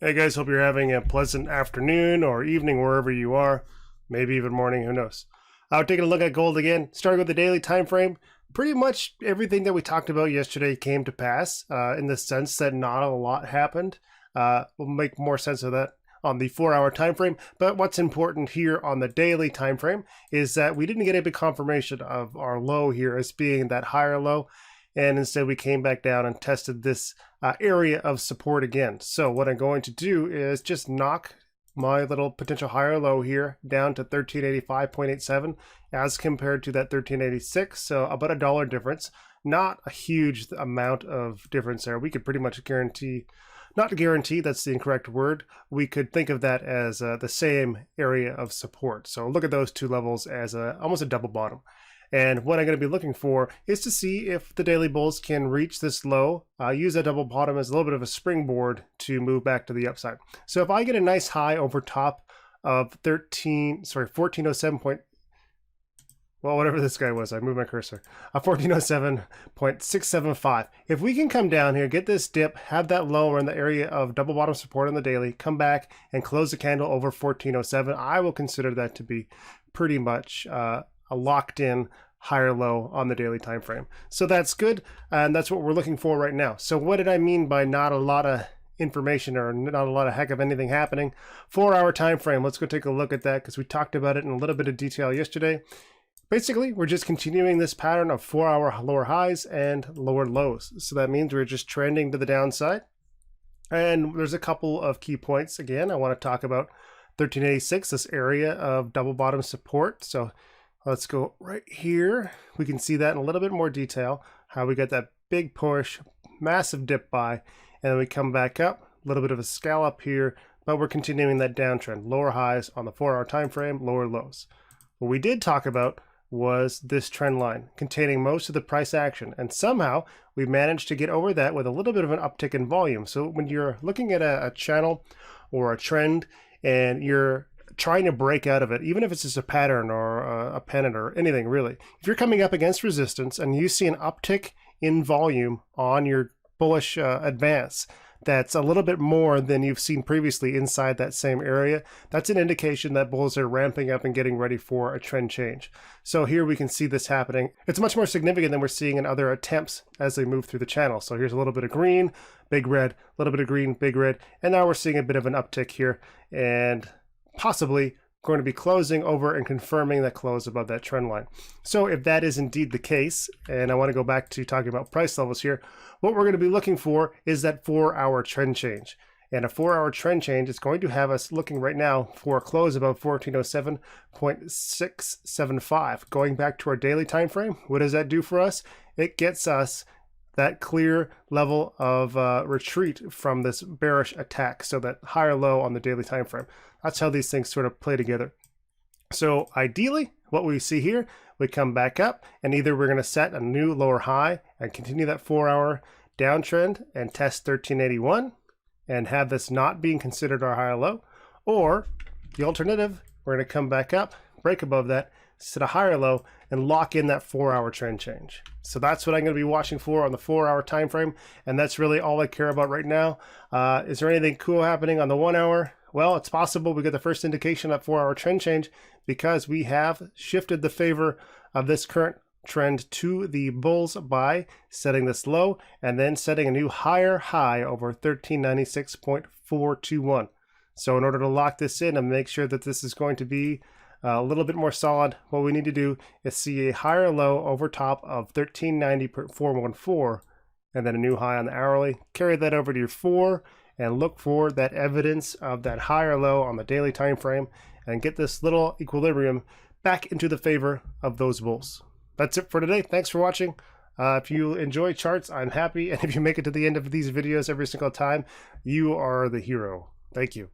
Hey guys, hope you're having a pleasant afternoon or evening wherever you are, maybe even morning, who knows. Taking a look at gold again, starting with the daily time frame. Pretty much everything that we talked about yesterday came to pass in the sense that not a lot happened. We'll make more sense of that on the 4-hour time frame, but what's important here on the daily time frame is that we didn't get a big confirmation of our low here as being that higher low, and instead we came back down and tested this area of support again. So what I'm going to do is just knock my little potential higher low here down to 1385.87 as compared to that 1386, so about $1 difference. Not a huge amount of difference there. We could pretty much guarantee, not guarantee, that's the incorrect word, we could think of that as the same area of support. So look at those two levels as almost a double bottom. And what I'm going to be looking for is to see if the daily bulls can reach this low, use that double bottom as a little bit of a springboard to move back to the upside. So if I get a nice high over top of 1407 point, well, whatever this guy was, I moved my cursor, 1407.675. If we can come down here, get this dip, have that lower in the area of double bottom support on the daily, come back and close the candle over 1407, I will consider that to be pretty much a locked in higher low on the daily time frame. So that's good, and that's what we're looking for right now. So what did I mean by not a lot of information or not a lot of heck of anything happening? 4-hour time frame, let's go take a look at that because we talked about it in a little bit of detail yesterday. Basically, we're just continuing this pattern of 4-hour lower highs and lower lows. So that means we're just trending to the downside. And there's a couple of key points. Again, I want to talk about 1386, this area of double bottom support. So let's go right here. We can see that in a little bit more detail, how we got that big push, massive dip buy, and then we come back up, a little bit of a scallop here, but we're continuing that downtrend. Lower highs on the 4-hour time frame, lower lows. What we did talk about was this trend line containing most of the price action, and somehow we managed to get over that with a little bit of an uptick in volume. So when you're looking at a channel or a trend and you're trying to break out of it, even if it's just a pattern or a pennant or anything really, if you're coming up against resistance and you see an uptick in volume on your bullish advance that's a little bit more than you've seen previously inside that same area, that's an indication that bulls are ramping up and getting ready for a trend change. So here we can see this happening. It's much more significant than we're seeing in other attempts as they move through the channel. So here's a little bit of green, big red, a little bit of green, big red, and now we're seeing a bit of an uptick here, and possibly going to be closing over and confirming that close above that trend line. So if that is indeed the case, and I want to go back to talking about price levels here, what we're going to be looking for is that 4-hour trend change. And a 4-hour trend change is going to have us looking right now for a close above 1407.675. Going back to our daily time frame, what does that do for us? It gets us that clear level of retreat from this bearish attack, so that higher low on the daily time frame. That's how these things sort of play together. So ideally, what we see here, we come back up and either we're going to set a new lower high and continue that 4-hour downtrend and test 1381 and have this not being considered our higher low, or the alternative, we're going to come back up, break above that, set a higher low, and lock in that 4-hour trend change. So that's what I'm going to be watching for on the 4-hour time frame, and that's really all I care about right now. Is there anything cool happening on the 1-hour? Well, it's possible we get the first indication of 4-hour trend change because we have shifted the favor of this current trend to the bulls by setting this low and then setting a new higher high over 1396.421. So in order to lock this in and make sure that this is going to be a little bit more solid, what we need to do is see a higher low over top of 1390.414 and then a new high on the hourly. Carry that over to your 4 and look for that evidence of that higher low on the daily time frame and get this little equilibrium back into the favor of those bulls. That's it for today. Thanks for watching. If you enjoy charts, I'm happy, and if you make it to the end of these videos every single time, you are the hero. Thank you.